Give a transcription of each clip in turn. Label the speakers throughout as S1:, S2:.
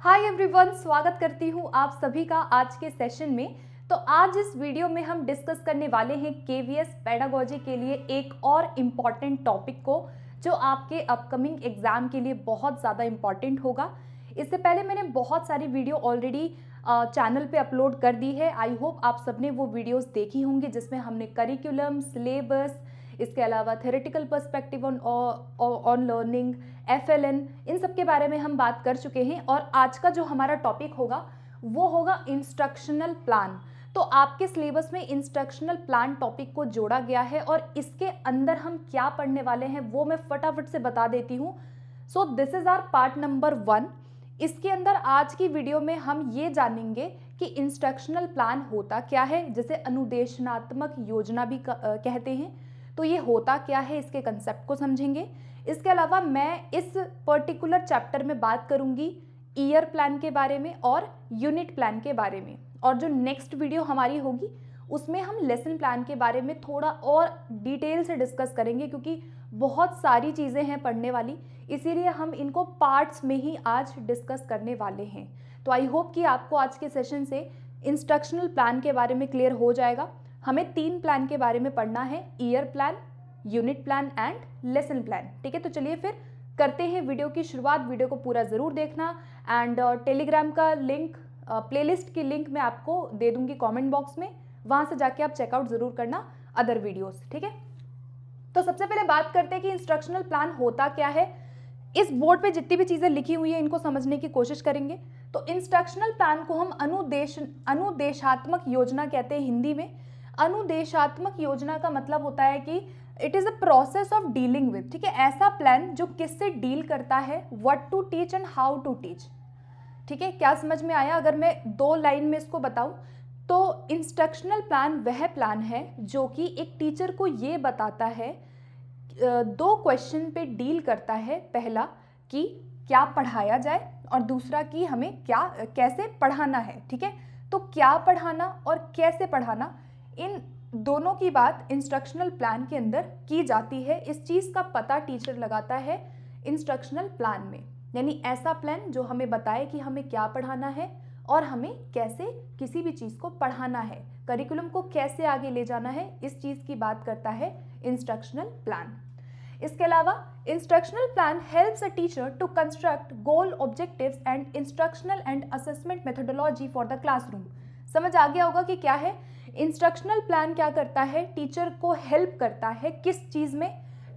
S1: Hi everyone, स्वागत करती हूँ आप सभी का आज के सेशन में। तो आज इस वीडियो में हम डिस्कस करने वाले हैं केवीएस पेडागोजी के लिए एक और इम्पॉर्टेंट टॉपिक को, जो आपके अपकमिंग एग्जाम के लिए बहुत ज़्यादा इम्पॉर्टेंट होगा। इससे पहले मैंने बहुत सारी वीडियो ऑलरेडी चैनल पे अपलोड कर दी है। आई होप आप सबने वो वीडियोस देखी होंगी, जिसमें हमने करिकुलम, सिलेबस, इसके अलावा theoretical perspective on learning, FLN, इन सब के बारे में हम बात कर चुके हैं। और आज का जो हमारा टॉपिक होगा वो होगा इंस्ट्रक्शनल प्लान। तो आपके सिलेबस में इंस्ट्रक्शनल प्लान टॉपिक को जोड़ा गया है और इसके अंदर हम क्या पढ़ने वाले हैं वो मैं फटाफट से बता देती हूँ। So this is our part number 1। इसके अंदर आज की वीडियो में हम ये जानेंगे कि इंस्ट्रक्शनल प्लान होता क्या है, जिसे अनुदेशनात्मक योजना भी कहते हैं। तो ये होता क्या है, इसके कंसेप्ट को समझेंगे। इसके अलावा मैं इस पर्टिकुलर चैप्टर में बात करूंगी ईयर प्लान के बारे में और यूनिट प्लान के बारे में। और जो नेक्स्ट वीडियो हमारी होगी उसमें हम लेसन प्लान के बारे में थोड़ा और डिटेल से डिस्कस करेंगे, क्योंकि बहुत सारी चीज़ें हैं पढ़ने वाली, इसीलिए हम इनको पार्ट्स में ही आज डिस्कस करने वाले हैं। तो आई होप कि आपको आज के सेशन से इंस्ट्रक्शनल प्लान के बारे में क्लियर हो जाएगा। हमें 3 प्लान के बारे में पढ़ना है, year plan, unit plan and lesson plan. ठीक है, तो चलिए फिर करते हैं वीडियो की शुरुआत। वीडियो को पूरा ज़रूर देखना एंड टेलीग्राम का लिंक, प्लेलिस्ट की लिंक मैं आपको दे दूंगी कमेंट बॉक्स में, वहाँ से जाके आप चेकआउट ज़रूर करना अदर वीडियोस। ठीक है, तो सबसे पहले बात करते हैं कि इंस्ट्रक्शनल प्लान होता क्या है। इस बोर्ड पे जितनी भी चीज़ें लिखी हुई है इनको समझने की कोशिश करेंगे। तो इंस्ट्रक्शनल प्लान को हम अनुदेशात्मक योजना कहते हैं हिंदी में। अनुदेशात्मक योजना का मतलब होता है कि it is a process of dealing with. ठीक है, ऐसा प्लान जो किससे डील करता है, what to teach and how to teach. ठीक है, क्या समझ में आया? अगर मैं 2 लाइन में इसको बताऊं तो इंस्ट्रक्शनल प्लान वह प्लान है जो कि एक टीचर को ये बताता है, 2 क्वेश्चन पे डील करता है। पहला कि क्या पढ़ाया जाए और दूसरा कि हमें क्या कैसे पढ़ाना है। ठीक है, तो क्या पढ़ाना और कैसे पढ़ाना, इन दोनों की बात इंस्ट्रक्शनल प्लान के अंदर की जाती है। इस चीज़ का पता टीचर लगाता है इंस्ट्रक्शनल प्लान में, यानी ऐसा प्लान जो हमें बताए कि हमें क्या पढ़ाना है और हमें कैसे किसी भी चीज़ को पढ़ाना है, करिकुलम को कैसे आगे ले जाना है, इस चीज़ की बात करता है इंस्ट्रक्शनल प्लान। इसके अलावा instructional plan helps a teacher to construct goal, objectives and instructional and assessment methodology for the classroom. समझ आ गया होगा कि क्या है इंस्ट्रक्शनल प्लान। क्या करता है, टीचर को हेल्प करता है किस चीज़ में,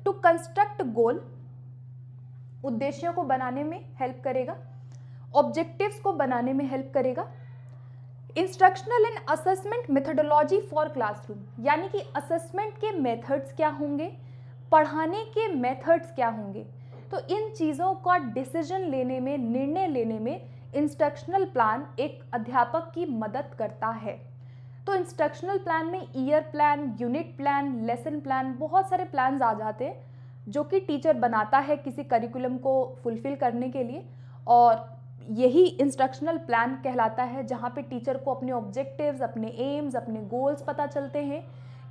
S1: टू कंस्ट्रक्ट गोल, उद्देश्यों को बनाने में हेल्प करेगा, ऑब्जेक्टिव्स को बनाने में हेल्प करेगा, instructional and assessment methodology for classroom, यानी कि असेसमेंट के मेथड्स क्या होंगे, पढ़ाने के मेथड्स क्या होंगे। तो इन चीज़ों का डिसीजन लेने में, निर्णय लेने में इंस्ट्रक्शनल प्लान एक अध्यापक की मदद करता है। तो इंस्ट्रक्शनल प्लान में year plan, unit plan, lesson plan, बहुत सारे प्लान्स आ जाते हैं जो कि टीचर बनाता है किसी करिकुलम को फुलफिल करने के लिए। और यही इंस्ट्रक्शनल प्लान कहलाता है जहाँ पे टीचर को अपने ऑब्जेक्टिव्स, अपने एम्स, अपने गोल्स पता चलते हैं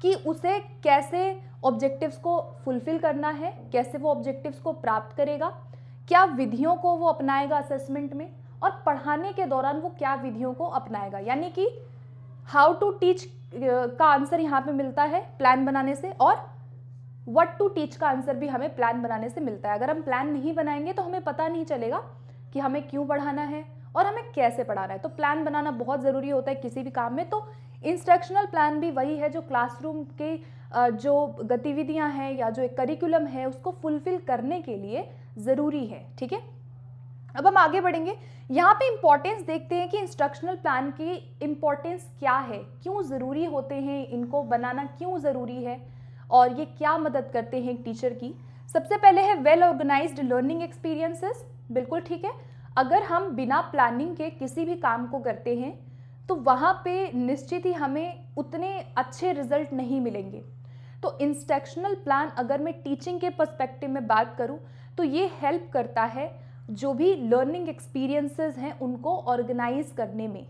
S1: कि उसे कैसे ऑब्जेक्टिव्स को फुलफिल करना है, कैसे वो ऑब्जेक्टिव्स को प्राप्त करेगा, क्या विधियों को वो अपनाएगा असेसमेंट में, और पढ़ाने के दौरान वो क्या विधियों को अपनाएगा। यानी कि हाउ टू टीच का आंसर यहाँ पे मिलता है प्लान बनाने से, और व्हाट टू टीच का आंसर भी हमें प्लान बनाने से मिलता है। अगर हम प्लान नहीं बनाएंगे तो हमें पता नहीं चलेगा कि हमें क्यों पढ़ाना है और हमें कैसे पढ़ाना है। तो प्लान बनाना बहुत ज़रूरी होता है किसी भी काम में। तो इंस्ट्रक्शनल प्लान भी वही है जो क्लासरूम के जो गतिविधियां हैं या जो एक करिकुलम है उसको फुलफिल करने के लिए ज़रूरी है। ठीक है, अब हम आगे बढ़ेंगे। यहाँ पे इंपॉर्टेंस देखते हैं कि इंस्ट्रक्शनल प्लान की इंपॉर्टेंस क्या है, क्यों ज़रूरी होते हैं, इनको बनाना क्यों ज़रूरी है और ये क्या मदद करते हैं एक टीचर की। सबसे पहले है वेल ऑर्गेनाइज्ड लर्निंग एक्सपीरियंसेस। बिल्कुल ठीक है, अगर हम बिना प्लानिंग के किसी भी काम को करते हैं तो वहाँ पे निश्चित ही हमें उतने अच्छे रिजल्ट नहीं मिलेंगे। तो इंस्ट्रक्शनल प्लान, अगर मैं टीचिंग के पर्सपेक्टिव में बात करूँ तो ये हेल्प करता है जो भी लर्निंग एक्सपीरियंसेस हैं उनको ऑर्गेनाइज करने में।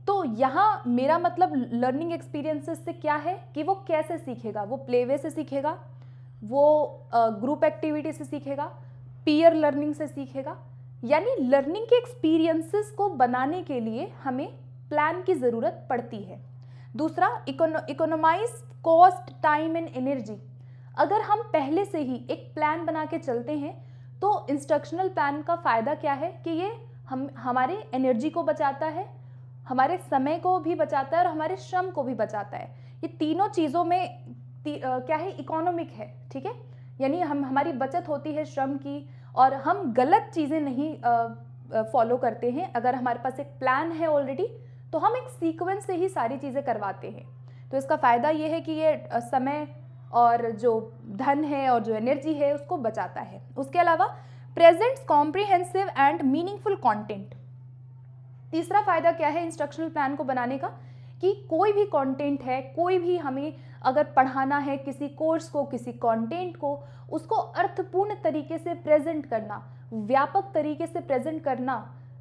S1: तो यहाँ मेरा मतलब लर्निंग एक्सपीरियंसेस से क्या है कि वो कैसे सीखेगा, वो प्लेवे से सीखेगा, वो ग्रुप एक्टिविटी से सीखेगा, पीयर लर्निंग से सीखेगा, यानी लर्निंग के एक्सपीरियंसेस को बनाने के लिए हमें प्लान की ज़रूरत पड़ती है। दूसरा, economise cost, time and energy. अगर हम पहले से ही एक प्लान बना के चलते हैं तो इंस्ट्रक्शनल प्लान का फ़ायदा क्या है कि ये हमारे एनर्जी को बचाता है, हमारे समय को भी बचाता है और हमारे श्रम को भी बचाता है। ये तीनों चीज़ों में क्या है, इकोनॉमिक है, ठीक है। यानी हमारी बचत होती है श्रम की, और हम गलत चीज़ें नहीं फॉलो करते हैं। अगर हमारे पास एक प्लान है ऑलरेडी तो हम एक सीक्वेंस से ही सारी चीज़ें करवाते हैं। तो इसका फ़ायदा ये है कि ये समय और जो धन है और जो एनर्जी है उसको बचाता है। उसके अलावा presents comprehensive and meaningful content. तीसरा फ़ायदा क्या है इंस्ट्रक्शनल प्लान को बनाने का, कि कोई भी कंटेंट है, कोई भी हमें अगर पढ़ाना है किसी कोर्स को, किसी कंटेंट को, उसको अर्थपूर्ण तरीके से प्रेजेंट करना, व्यापक तरीके से प्रेजेंट करना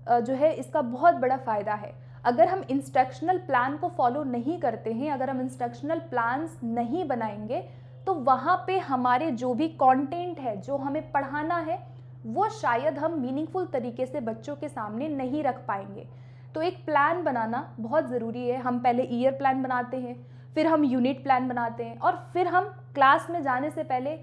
S1: जो है इसका बहुत बड़ा फ़ायदा है। अगर हम इंस्ट्रक्शनल प्लान को फॉलो नहीं करते हैं, अगर हम इंस्ट्रक्शनल प्लान्स नहीं बनाएंगे तो वहाँ पे हमारे जो भी कंटेंट है, जो हमें पढ़ाना है, वो शायद हम मीनिंगफुल तरीके से बच्चों के सामने नहीं रख पाएंगे। तो एक प्लान बनाना बहुत ज़रूरी है। हम पहले ईयर प्लान बनाते हैं, फिर हम यूनिट प्लान बनाते हैं, और फिर हम क्लास में जाने से पहले,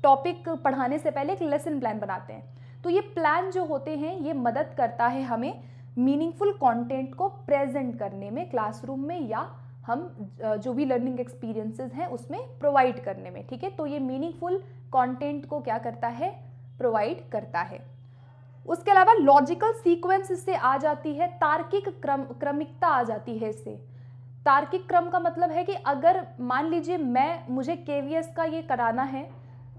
S1: टॉपिक पढ़ाने से पहले एक लेसन प्लान बनाते हैं। तो ये प्लान जो होते हैं ये मदद करता है हमें मीनिंगफुल कंटेंट को प्रेजेंट करने में क्लासरूम में, या हम जो भी लर्निंग एक्सपीरियंसेस हैं उसमें प्रोवाइड करने में, ठीक है। तो ये मीनिंगफुल कंटेंट को क्या करता है, प्रोवाइड करता है। उसके अलावा लॉजिकल सीक्वेंस इससे आ जाती है, तार्किक क्रमिकता आ जाती है इससे। तार्किक क्रम का मतलब है कि अगर मान लीजिए मुझे केवीएस का ये कराना है,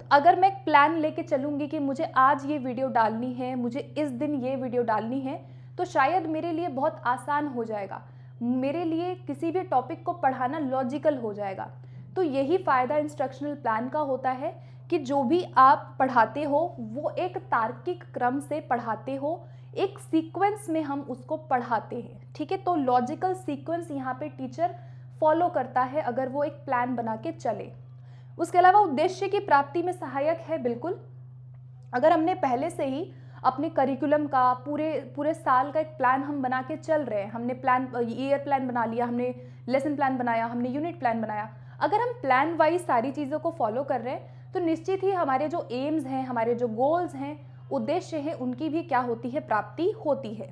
S1: तो अगर मैं एक प्लान लेके चलूँगी कि मुझे आज ये वीडियो डालनी है, मुझे इस दिन ये वीडियो डालनी है, तो शायद मेरे लिए बहुत आसान हो जाएगा, मेरे लिए किसी भी टॉपिक को पढ़ाना लॉजिकल हो जाएगा। तो यही फ़ायदा इंस्ट्रक्शनल प्लान का होता है कि जो भी आप पढ़ाते हो वो एक तार्किक क्रम से पढ़ाते हो, एक सीक्वेंस में हम उसको पढ़ाते हैं, ठीक है। तो लॉजिकल सीक्वेंस यहाँ पे टीचर फॉलो करता है अगर वो एक प्लान बना के चले। उसके अलावा उद्देश्य की प्राप्ति में सहायक है, बिल्कुल। अगर हमने पहले से ही अपने करिकुलम का पूरे साल का एक प्लान हम बना के चल रहे हैं, हमने ईयर प्लान बना लिया, हमने लेसन प्लान बनाया, हमने यूनिट प्लान बनाया, अगर हम प्लान वाइज सारी चीज़ों को फॉलो कर रहे हैं तो निश्चित ही हमारे जो एम्स हैं, हमारे जो गोल्स हैं, उद्देश्य हैं, उनकी भी क्या होती है, प्राप्ति होती है।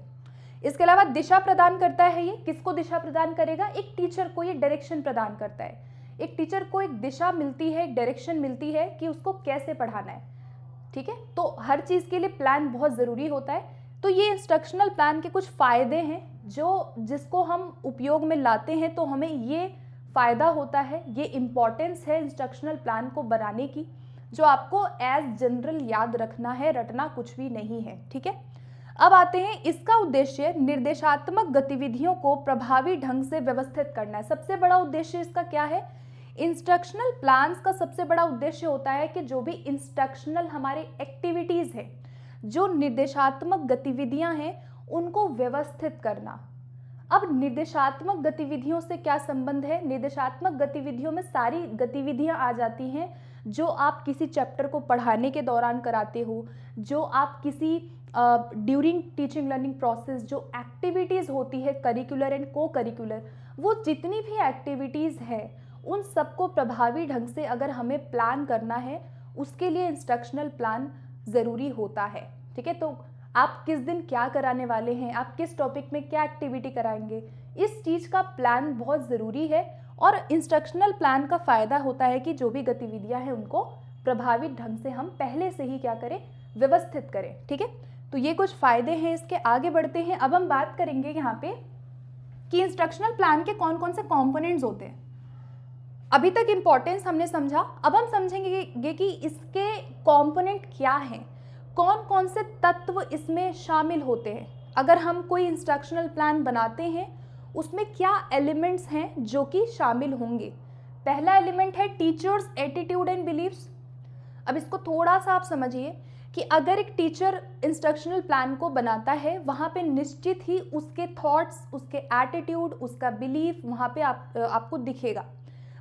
S1: इसके अलावा दिशा प्रदान करता है। ये किसको दिशा प्रदान करेगा, एक टीचर को ये डायरेक्शन प्रदान करता है। एक टीचर को एक दिशा मिलती है, एक डायरेक्शन मिलती है कि उसको कैसे पढ़ाना है, ठीक है। तो हर चीज़ के लिए प्लान बहुत ज़रूरी होता है। तो ये इंस्ट्रक्शनल प्लान के कुछ फ़ायदे हैं जिसको हम उपयोग में लाते हैं तो हमें ये फ़ायदा होता है, ये इम्पॉर्टेंस है इंस्ट्रक्शनल प्लान को बनाने की, जो आपको एज जनरल याद रखना है, रटना कुछ भी नहीं है, ठीक है। अब आते हैं, इसका उद्देश्य निर्देशात्मक गतिविधियों को प्रभावी ढंग से व्यवस्थित करना है। सबसे बड़ा उद्देश्य इसका क्या है, इंस्ट्रक्शनल प्लान्स का सबसे बड़ा उद्देश्य होता है कि जो भी इंस्ट्रक्शनल हमारे एक्टिविटीज़ हैं, जो निर्देशात्मक गतिविधियां हैं, उनको व्यवस्थित करना। अब निर्देशात्मक गतिविधियों से क्या संबंध है, निर्देशात्मक गतिविधियों में सारी गतिविधियां आ जाती हैं जो आप किसी चैप्टर को पढ़ाने के दौरान कराते हो, जो आप किसी ड्यूरिंग टीचिंग लर्निंग प्रोसेस जो एक्टिविटीज़ होती है, करिकुलर एंड को करिकुलर, वो जितनी भी एक्टिविटीज़ हैं उन सबको प्रभावी ढंग से अगर हमें प्लान करना है, उसके लिए इंस्ट्रक्शनल प्लान ज़रूरी होता है, ठीक है। तो आप किस दिन क्या कराने वाले हैं, आप किस टॉपिक में क्या एक्टिविटी कराएंगे, इस चीज़ का प्लान बहुत ज़रूरी है। और इंस्ट्रक्शनल प्लान का फ़ायदा होता है कि जो भी गतिविधियां हैं उनको प्रभावी ढंग से हम पहले से ही क्या करें, व्यवस्थित करें, ठीक है। तो ये कुछ फ़ायदे हैं इसके। आगे बढ़ते हैं। अब हम बात करेंगे यहाँ पे कि इंस्ट्रक्शनल प्लान के कौन कौन से कॉम्पोनेंट्स होते हैं। अभी तक इम्पॉर्टेंस हमने समझा, अब हम समझेंगे कि इसके कंपोनेंट क्या हैं, कौन कौन से तत्व इसमें शामिल होते हैं। अगर हम कोई इंस्ट्रक्शनल प्लान बनाते हैं उसमें क्या एलिमेंट्स हैं जो कि शामिल होंगे। पहला एलिमेंट है टीचर्स एटीट्यूड एंड बिलीव्स। अब इसको थोड़ा सा आप समझिए कि अगर एक टीचर इंस्ट्रक्शनल प्लान को बनाता है, वहाँ पे निश्चित ही उसके थॉट्स, उसके एटीट्यूड, उसका बिलीफ वहाँ पे आपको दिखेगा।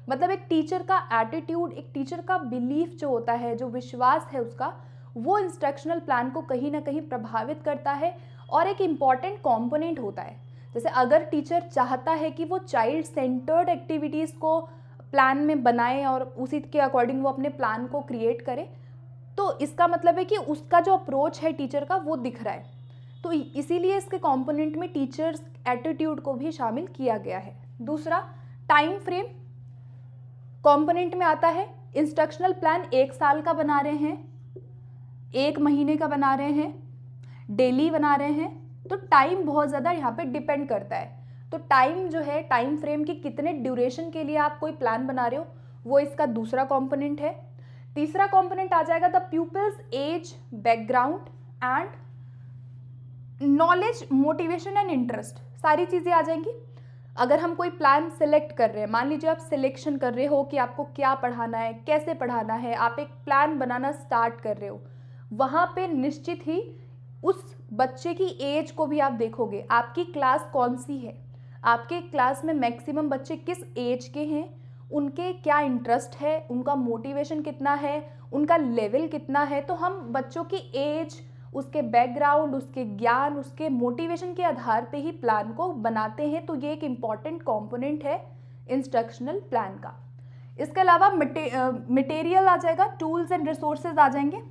S1: मतलब एक टीचर का एटीट्यूड, एक टीचर का बिलीफ जो होता है, जो विश्वास है उसका, वो इंस्ट्रक्शनल प्लान को कहीं ना कहीं प्रभावित करता है और एक इम्पॉर्टेंट कॉम्पोनेंट होता है। जैसे अगर टीचर चाहता है कि वो चाइल्ड सेंटर्ड एक्टिविटीज़ को प्लान में बनाए और उसी के अकॉर्डिंग वो अपने प्लान को क्रिएट करे, तो इसका मतलब है कि उसका जो अप्रोच है टीचर का वो दिख रहा है। तो इसीलिए इसके कंपोनेंट में टीचर्स एटीट्यूड को भी शामिल किया गया है। दूसरा, टाइम फ्रेम कंपोनेंट में आता है। इंस्ट्रक्शनल प्लान 1 साल का बना रहे हैं, 1 महीने का बना रहे हैं, डेली बना रहे हैं, तो टाइम बहुत ज़्यादा यहाँ पे डिपेंड करता है। तो टाइम जो है, टाइम फ्रेम की कितने ड्यूरेशन के लिए आप कोई प्लान बना रहे हो, वो इसका दूसरा कंपोनेंट है। तीसरा कंपोनेंट आ जाएगा the pupils age, background and knowledge, motivation and interest, सारी चीज़ें आ जाएंगी। अगर हम कोई प्लान सिलेक्ट कर रहे हैं, मान लीजिए आप सिलेक्शन कर रहे हो कि आपको क्या पढ़ाना है, कैसे पढ़ाना है, आप एक प्लान बनाना स्टार्ट कर रहे हो, वहाँ पे निश्चित ही उस बच्चे की एज को भी आप देखोगे। आपकी क्लास कौन सी है, आपके क्लास में मैक्सिमम बच्चे किस एज के हैं, उनके क्या इंटरेस्ट है, उनका मोटिवेशन कितना है, उनका लेवल कितना है। तो हम बच्चों की एज, उसके बैकग्राउंड, उसके ज्ञान, उसके मोटिवेशन के आधार पे ही प्लान को बनाते हैं। तो ये एक इम्पॉर्टेंट कंपोनेंट है इंस्ट्रक्शनल प्लान का। इसके अलावा मटेरियल आ जाएगा, टूल्स एंड रिसोर्सेज आ जाएंगे।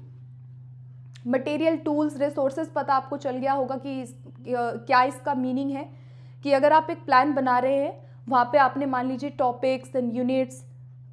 S1: मटेरियल, टूल्स, रिसोर्सेज पता आपको चल गया होगा कि क्या इसका मीनिंग है कि अगर आप एक प्लान बना रहे हैं, वहाँ पे आपने मान लीजिए टॉपिक्स एंड यूनिट्स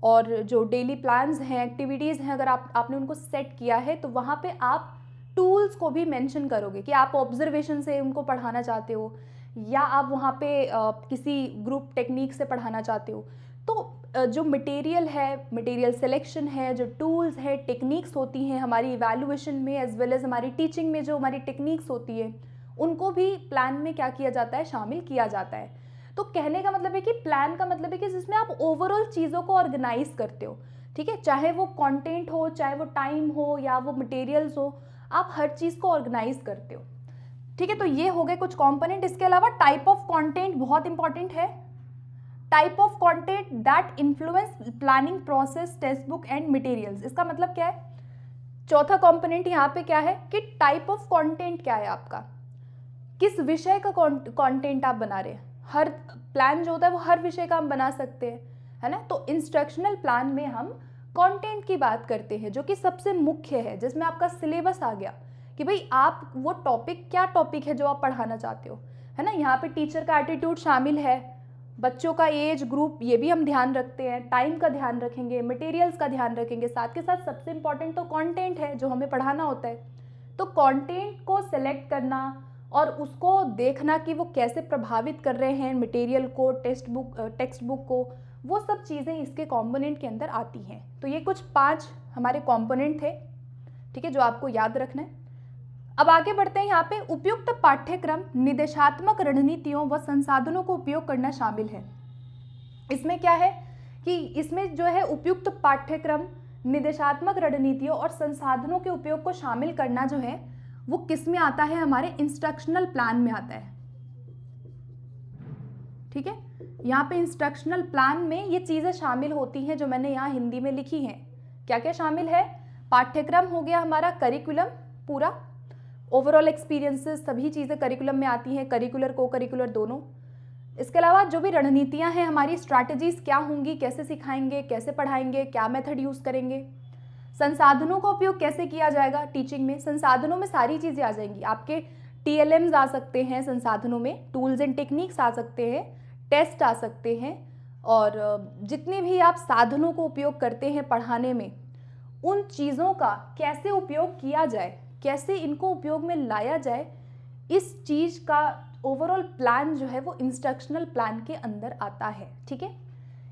S1: और जो डेली प्लान्स हैं, एक्टिविटीज़ हैं, अगर आपने उनको सेट किया है, तो वहाँ पे आप टूल्स को भी मेंशन करोगे कि आप ऑब्जर्वेशन से उनको पढ़ाना चाहते हो या आप वहाँ पे किसी ग्रुप टेक्निक से पढ़ाना चाहते हो। तो जो मटेरियल है, मटेरियल सिलेक्शन है, जो टूल्स है, टेक्निक्स होती हैं हमारी इवैल्यूएशन में एज वेल एज हमारी टीचिंग में, जो हमारी टेक्निक्स होती है, उनको भी प्लान में क्या किया जाता है, शामिल किया जाता है। तो कहने का मतलब है कि प्लान का मतलब है कि जिसमें आप ओवरऑल चीज़ों को ऑर्गेनाइज करते हो, ठीक है, चाहे वो कंटेंट हो, चाहे वो टाइम हो या वो मटेरियल्स हो, आप हर चीज़ को ऑर्गेनाइज करते हो, ठीक है। तो ये हो गए कुछ कंपोनेंट। इसके अलावा टाइप ऑफ कंटेंट बहुत इंपॉर्टेंट है। Type of content that influence planning process, text book and materials. इसका मतलब क्या है? चौथा कंपोनेंट यहाँ पे क्या है कि टाइप ऑफ कंटेंट क्या है आपका, किस विषय का कंटेंट आप बना रहे हैं। हर प्लान जो होता है वो हर विषय का हम बना सकते हैं, है ना। तो इंस्ट्रक्शनल प्लान में हम कंटेंट की बात करते हैं जो कि सबसे मुख्य है, जिसमें आपका सिलेबस आ गया कि भाई आप वो टॉपिक, क्या टॉपिक है जो आप पढ़ाना चाहते हो, है ना। यहाँ पे टीचर का एटीट्यूड शामिल है, बच्चों का एज ग्रुप, ये भी हम ध्यान रखते हैं, टाइम का ध्यान रखेंगे, मटेरियल्स का ध्यान रखेंगे, साथ के साथ सबसे इंपॉर्टेंट तो कंटेंट है जो हमें पढ़ाना होता है। तो कंटेंट को सिलेक्ट करना और उसको देखना कि वो कैसे प्रभावित कर रहे हैं मटेरियल को, टेक्स्ट बुक को, वो सब चीज़ें इसके कंपोनेंट के अंदर आती हैं। तो ये कुछ 5 हमारे कंपोनेंट थे, ठीक है, जो आपको याद रखना है। अब आगे बढ़ते हैं। यहाँ पे उपयुक्त पाठ्यक्रम, निर्देशात्मक रणनीतियों व संसाधनों को उपयोग करना शामिल है। इसमें क्या है कि इसमें जो है उपयुक्त पाठ्यक्रम, निर्देशात्मक रणनीतियों और संसाधनों के उपयोग को शामिल करना जो है वो किस में आता है, हमारे इंस्ट्रक्शनल प्लान में आता है, ठीक है। यहाँ पे इंस्ट्रक्शनल प्लान में ये चीज़ें शामिल होती हैं जो मैंने यहाँ हिंदी में लिखी हैं। क्या क्या शामिल है? पाठ्यक्रम हो गया हमारा, करिकुलम पूरा, ओवरऑल एक्सपीरियंसेस, सभी चीज़ें करिकुलम में आती हैं, करिकुलर को करिकुलर दोनों। इसके अलावा जो भी रणनीतियाँ हैं हमारी, स्ट्रैटेजीज क्या होंगी, कैसे सिखाएंगे, कैसे पढ़ाएंगे, क्या मेथड यूज़ करेंगे, संसाधनों का उपयोग कैसे किया जाएगा टीचिंग में। संसाधनों में सारी चीज़ें आ जाएंगी, आपके TLMs आ सकते हैं संसाधनों में, टूल्स एंड टेक्निक्स आ सकते हैं, टेस्ट आ सकते हैं, और जितने भी आप साधनों को उपयोग करते हैं पढ़ाने में, उन चीज़ों का कैसे उपयोग किया जाए, कैसे इनको उपयोग में लाया जाए, इस चीज़ का ओवरऑल प्लान जो है वो इंस्ट्रक्शनल प्लान के अंदर आता है, ठीक है।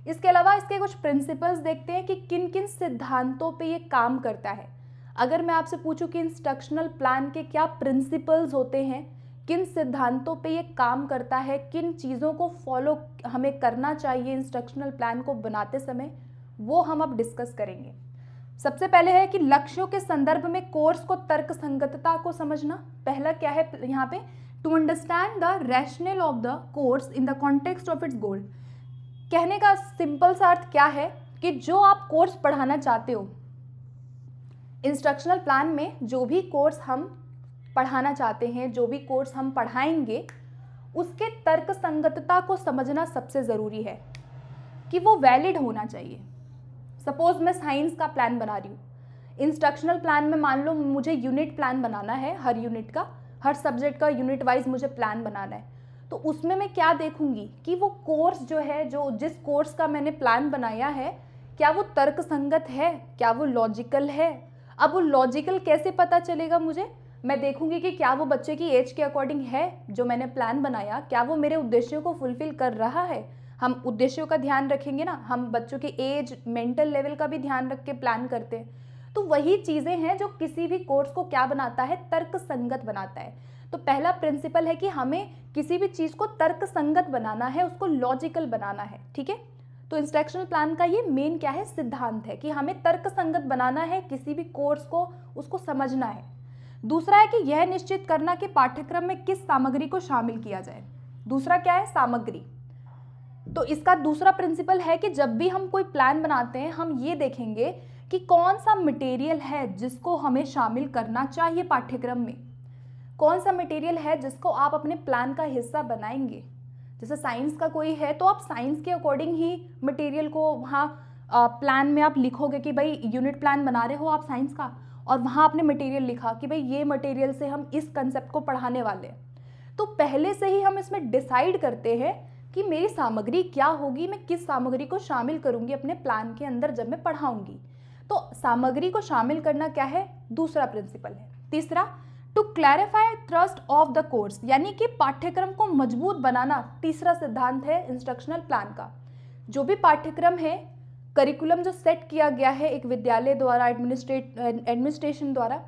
S1: इसके अलावा इसके कुछ प्रिंसिपल्स देखते हैं कि किन किन सिद्धांतों पे ये काम करता है। अगर मैं आपसे पूछूं कि इंस्ट्रक्शनल प्लान के क्या प्रिंसिपल्स होते हैं, किन सिद्धांतों पे ये काम करता है, किन चीज़ों को फॉलो हमें करना चाहिए इंस्ट्रक्शनल प्लान को बनाते समय, वो हम अब डिस्कस करेंगे। सबसे पहले है कि लक्ष्यों के संदर्भ में कोर्स को तर्क संगतता को समझना। पहला क्या है यहाँ पे, to understand the rational of the course in the context of its goal. कहने का सिंपल सा अर्थ क्या है कि जो आप कोर्स पढ़ाना चाहते हो, इंस्ट्रक्शनल प्लान में जो भी कोर्स हम पढ़ाना चाहते हैं, जो भी कोर्स हम पढ़ाएंगे, उसके तर्क संगतता को समझना सबसे ज़रूरी है कि वो वैलिड होना चाहिए। सपोज़ मैं साइंस का प्लान बना रही हूँ, इंस्ट्रक्शनल प्लान में मान लो मुझे यूनिट प्लान बनाना है, हर यूनिट का, हर सब्जेक्ट का यूनिट वाइज मुझे प्लान बनाना है। तो उसमें मैं क्या देखूंगी कि वो कोर्स जो है, जो जिस कोर्स का मैंने प्लान बनाया है, क्या वो तर्क संगत है, क्या वो लॉजिकल है। अब वो लॉजिकल कैसे पता चलेगा मुझे? मैं देखूंगी कि क्या वो बच्चे की एज के अकॉर्डिंग है, जो मैंने प्लान बनाया, क्या वो मेरे उद्देश्यों को फुलफिल कर रहा है। हम उद्देश्यों का ध्यान रखेंगे ना, हम बच्चों के एज, मेंटल लेवल का भी ध्यान रख के प्लान करते हैं। तो वही चीज़ें हैं जो किसी भी कोर्स को क्या बनाता है, तर्क संगत बनाता है। तो पहला प्रिंसिपल है कि हमें किसी भी चीज़ को तर्क संगत बनाना है, उसको लॉजिकल बनाना है। ठीक है, तो इंस्ट्रक्शनल प्लान का ये मेन क्या है, सिद्धांत है कि हमें तर्क संगत बनाना है किसी भी कोर्स को, उसको समझना है। दूसरा है कि यह निश्चित करना कि पाठ्यक्रम में किस सामग्री को शामिल किया जाए। दूसरा क्या है, सामग्री। तो इसका दूसरा प्रिंसिपल है कि जब भी हम कोई प्लान बनाते हैं, हम ये देखेंगे कि कौन सा मटेरियल है जिसको हमें शामिल करना चाहिए पाठ्यक्रम में, कौन सा मटेरियल है जिसको आप अपने प्लान का हिस्सा बनाएंगे। जैसे साइंस का कोई है तो आप साइंस के अकॉर्डिंग ही मटेरियल को वहाँ प्लान में आप लिखोगे कि भाई यूनिट प्लान बना रहे हो आप साइंस का, और वहाँ आपने मटेरियल लिखा कि भाई ये मटेरियल से हम इस कंसेप्ट को पढ़ाने वाले हैं। तो पहले से ही हम इसमें डिसाइड करते हैं कि मेरी सामग्री क्या होगी, मैं किस सामग्री को शामिल करूँगी अपने प्लान के अंदर जब मैं पढ़ाऊँगी। तो सामग्री को शामिल करना क्या है, दूसरा प्रिंसिपल है। तीसरा, to clarify thrust of the course, यानी कि पाठ्यक्रम को मजबूत बनाना तीसरा सिद्धांत है इंस्ट्रक्शनल प्लान का। जो भी पाठ्यक्रम है, करिकुलम जो सेट किया गया है एक विद्यालय द्वारा, एडमिनिस्ट्रेशन द्वारा,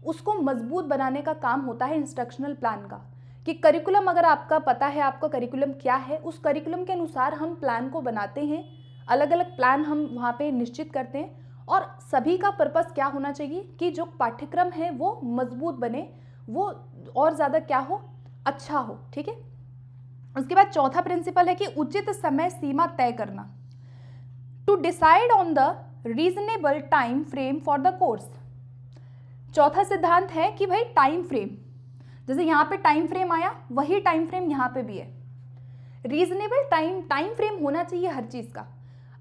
S1: उसको मजबूत बनाने का काम होता है इंस्ट्रक्शनल प्लान का। कि करिकुलम अगर आपका पता है, आपका करिकुलम क्या है, उस करिकुलम के अनुसार हम प्लान को बनाते हैं, अलग अलग प्लान हम वहाँ पे निश्चित करते हैं, और सभी का पर्पस क्या होना चाहिए कि जो पाठ्यक्रम है वो मजबूत बने, वो और ज़्यादा क्या हो, अच्छा हो। ठीक है, उसके बाद चौथा प्रिंसिपल है कि उचित समय सीमा तय करना, to decide on the reasonable time frame for the course. चौथा सिद्धांत है कि भाई टाइम फ्रेम, जैसे यहाँ पे टाइम फ्रेम आया, वही टाइम फ्रेम यहाँ पे भी है। रीजनेबल टाइम फ्रेम होना चाहिए हर चीज़ का।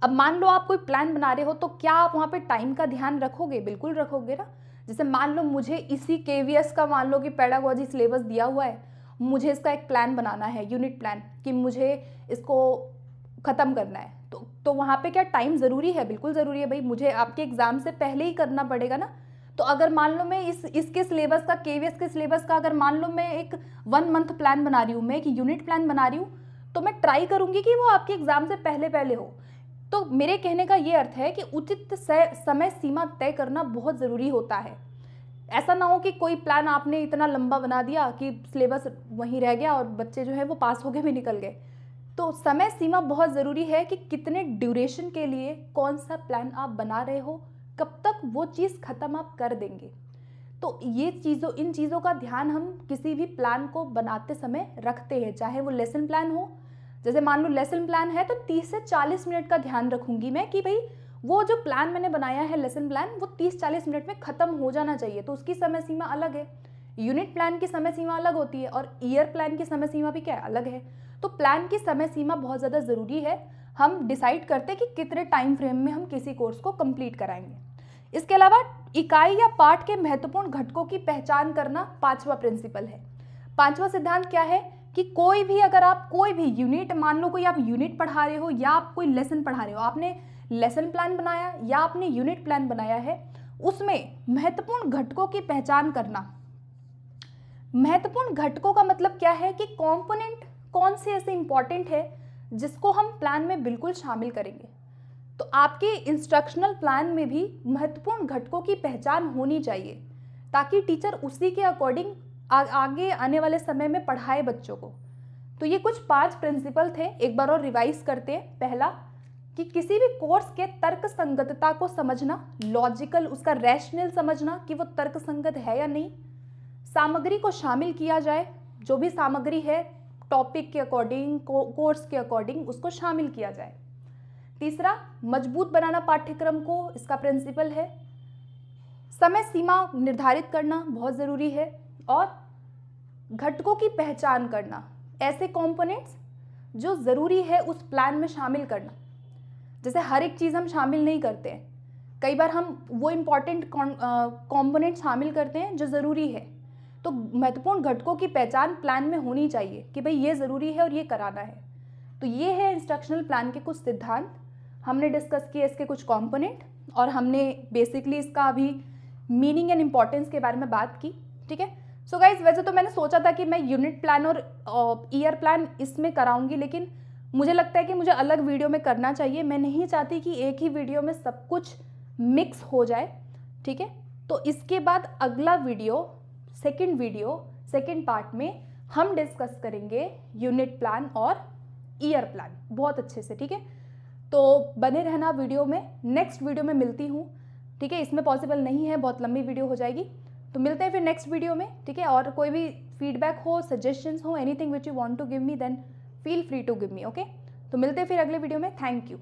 S1: अब मान लो आप कोई प्लान बना रहे हो, तो क्या आप वहाँ पे टाइम का ध्यान रखोगे? बिल्कुल रखोगे ना। जैसे मान लो मुझे इसी केवीएस का, मान लो कि पेडागोजी सिलेबस दिया हुआ है, मुझे इसका एक प्लान बनाना है, यूनिट प्लान, कि मुझे इसको ख़त्म करना है। तो वहाँ पे क्या टाइम ज़रूरी है? बिल्कुल ज़रूरी है भाई, मुझे आपके एग्ज़ाम से पहले ही करना पड़ेगा ना। तो अगर मान लो मैं इसके सिलेबस का, केवीएस के सिलेबस का, अगर मान लो मैं एक 1 मंथ प्लान बना रही हूँ, मैं एक यूनिट प्लान बना रही हूँ, तो मैं ट्राई करूँगी कि वो आपके एग्ज़ाम से पहले हो। तो मेरे कहने का ये अर्थ है कि उचित समय सीमा तय करना बहुत ज़रूरी होता है। ऐसा ना हो कि कोई प्लान आपने इतना लंबा बना दिया कि सिलेबस वहीं रह गया और बच्चे जो है वो पास होके भी निकल गए। तो समय सीमा बहुत ज़रूरी है कि कितने ड्यूरेशन के लिए कौन सा प्लान आप बना रहे हो, कब तक वो चीज़ ख़त्म आप कर देंगे। तो ये इन चीज़ों का ध्यान हम किसी भी प्लान को बनाते समय रखते हैं, चाहे वो लेसन प्लान हो। जैसे मान लो लेसन प्लान है तो 30 से 40 मिनट का ध्यान रखूंगी मैं कि भाई वो जो प्लान मैंने बनाया है लेसन प्लान, वो 30-40 मिनट में ख़त्म हो जाना चाहिए। तो उसकी समय सीमा अलग है, यूनिट प्लान की समय सीमा अलग होती है, और ईयर प्लान की समय सीमा भी क्या है, अलग है। तो प्लान की समय सीमा बहुत ज़्यादा ज़रूरी है। हम डिसाइड करते हैं कि कितने टाइम फ्रेम में हम किसी कोर्स को कंप्लीट कराएंगे। इसके अलावा इकाई या पाठ के महत्वपूर्ण घटकों की पहचान करना पांचवा प्रिंसिपल है। पांचवा सिद्धांत क्या है कि कोई भी, अगर आप कोई भी यूनिट, मान लो कोई आप यूनिट पढ़ा रहे हो या आप कोई लेसन पढ़ा रहे हो, आपने लेसन प्लान बनाया या आपने यूनिट प्लान बनाया है, उसमें महत्वपूर्ण घटकों की पहचान करना। महत्वपूर्ण घटकों का मतलब क्या है कि कंपोनेंट कौन से ऐसे इंपॉर्टेंट है जिसको हम प्लान में बिल्कुल शामिल करेंगे। तो आपके इंस्ट्रक्शनल प्लान में भी महत्वपूर्ण घटकों की पहचान होनी चाहिए, ताकि टीचर उसी के अकॉर्डिंग आगे आने वाले समय में पढ़ाए बच्चों को। तो ये कुछ 5 प्रिंसिपल थे, एक बार और रिवाइज करते हैं। पहला कि किसी भी कोर्स के तर्क संगतता को समझना, लॉजिकल, उसका रैशनल समझना कि वो तर्क संगत है या नहीं। सामग्री को शामिल किया जाए, जो भी सामग्री है टॉपिक के अकॉर्डिंग, कोर्स के अकॉर्डिंग उसको शामिल किया जाए। तीसरा, मजबूत बनाना पाठ्यक्रम को, इसका प्रिंसिपल है। समय सीमा निर्धारित करना बहुत ज़रूरी है और घटकों की पहचान करना, ऐसे कंपोनेंट्स जो ज़रूरी है उस प्लान में शामिल करना। जैसे हर एक चीज़ हम शामिल नहीं करते हैं, कई बार हम वो इम्पॉर्टेंट कंपोनेंट शामिल करते हैं जो ज़रूरी है। तो महत्वपूर्ण घटकों की पहचान प्लान में होनी चाहिए कि भाई ये ज़रूरी है और ये कराना है। तो ये है इंस्ट्रक्शनल प्लान के कुछ सिद्धांत, हमने डिस्कस किए इसके कुछ कंपोनेंट और हमने बेसिकली इसका अभी मीनिंग एंड इम्पॉर्टेंस के बारे में बात की। ठीक है, सो गाइज वैसे तो मैंने सोचा था कि मैं यूनिट प्लान और ईयर प्लान इसमें कराऊंगी, लेकिन मुझे लगता है कि मुझे अलग वीडियो में करना चाहिए। मैं नहीं चाहती कि एक ही वीडियो में सब कुछ मिक्स हो जाए। ठीक है, तो इसके बाद अगला वीडियो, सेकेंड पार्ट में हम डिस्कस करेंगे यूनिट प्लान और ईयर प्लान बहुत अच्छे से। ठीक है, तो बने रहना वीडियो में, नेक्स्ट वीडियो में मिलती हूँ। ठीक है, इसमें पॉसिबल नहीं है, बहुत लंबी वीडियो हो जाएगी, तो मिलते हैं फिर नेक्स्ट वीडियो में। ठीक है, और कोई भी फीडबैक हो, सजेशंस हो, anything which you want to give me, then feel free to give me. Okay, तो मिलते हैं फिर अगले वीडियो में। Thank you.